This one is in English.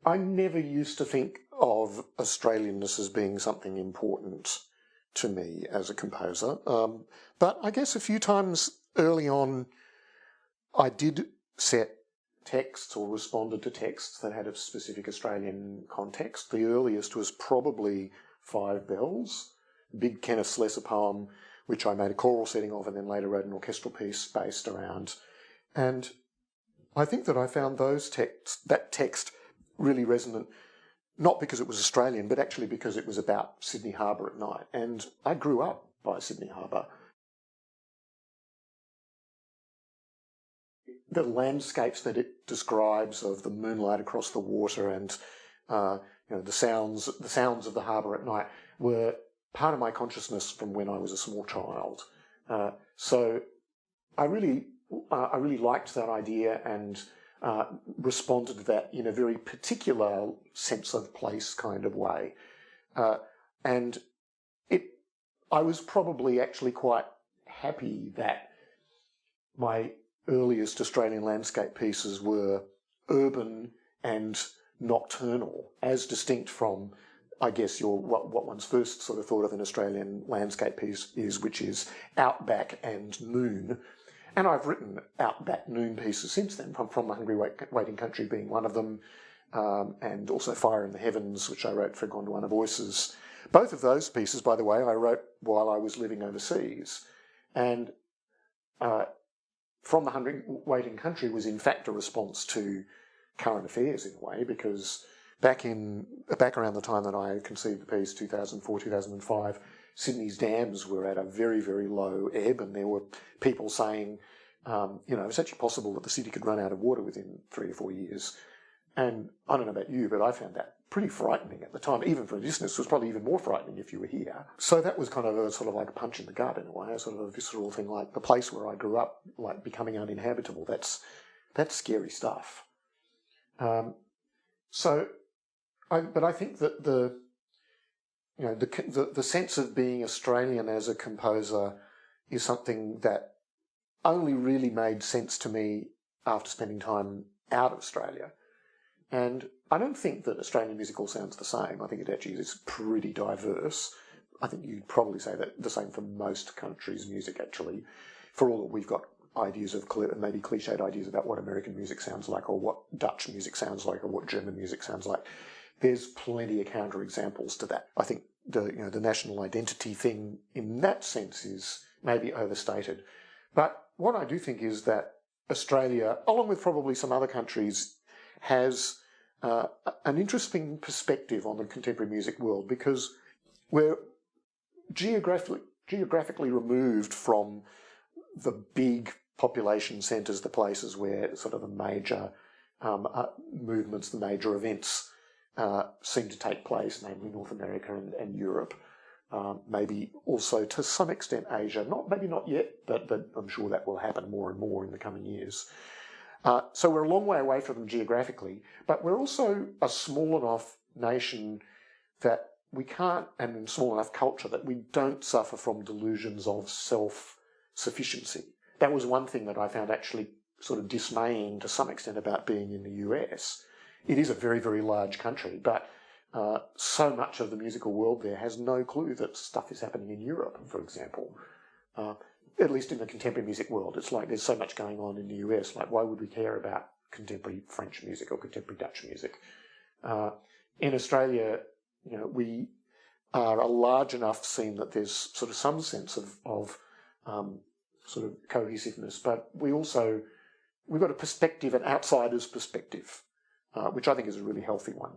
I never used to think of Australianness as being something important to me as a composer. But I guess a few times early on, I did set texts or responded to texts that had a specific Australian context. The earliest was probably Five Bells, big Kenneth Slessor poem, which I made a choral setting of and then later wrote an orchestral piece based around. And I think that I found that text really resonant, not because it was Australian, but actually because it was about Sydney Harbour at night. And I grew up by Sydney Harbour. The landscapes that it describes of the moonlight across the water and the sounds of the harbour at night were part of my consciousness from when I was a small child. So I really liked that idea and responded to that in a very particular sense of place kind of way. And I was probably actually quite happy that my earliest Australian landscape pieces were urban and nocturnal, as distinct from, I guess, what one's first sort of thought of an Australian landscape piece is, which is outback and noon. And I've written outback noon pieces since then, from The Hungry Waiting Country being one of them, and also Fire in the Heavens, which I wrote for Gondwana Voices. Both of those pieces, by the way, I wrote while I was living overseas. And From the Hungry Waiting Country was in fact a response to current affairs in a way, because back around the time that I conceived the piece, 2004, 2005, Sydney's dams were at a very, very low ebb, and there were people saying, it's actually possible that the city could run out of water within 3 or 4 years. And I don't know about you, but I found that pretty frightening at the time. Even for a distance, it was probably even more frightening if you were here. So that was kind of a sort of like a punch in the gut in a way, a sort of a visceral thing, like the place where I grew up, like becoming uninhabitable. That's scary stuff. But I think that the sense of being Australian as a composer is something that only really made sense to me after spending time out of Australia. And I don't think that Australian music all sounds the same. I think it actually is pretty diverse. I think you'd probably say that the same for most countries' music, actually. For all that we've got ideas of maybe cliched ideas about what American music sounds like, or what Dutch music sounds like, or what German music sounds like. There's plenty of counterexamples to that. I think the national identity thing in that sense is maybe overstated. But what I do think is that Australia, along with probably some other countries, has an interesting perspective on the contemporary music world, because we're geographically removed from the big population centres, the places where sort of the major movements, the major events seem to take place, namely North America and Europe. Maybe also to some extent Asia, maybe not yet, but I'm sure that will happen more and more in the coming years. So we're a long way away from them geographically, but we're also a small enough nation that we can't, and small enough culture that we don't suffer from delusions of self-sufficiency. That was one thing that I found actually sort of dismaying to some extent about being in the US. It is a very, very large country, but so much of the musical world there has no clue that stuff is happening in Europe, for example. At least in the contemporary music world, it's like there's so much going on in the US. Like, why would we care about contemporary French music or contemporary Dutch music? In Australia, we are a large enough scene that there's sort of some sense of sort of cohesiveness, but we've got a perspective, an outsider's perspective, which I think is a really healthy one.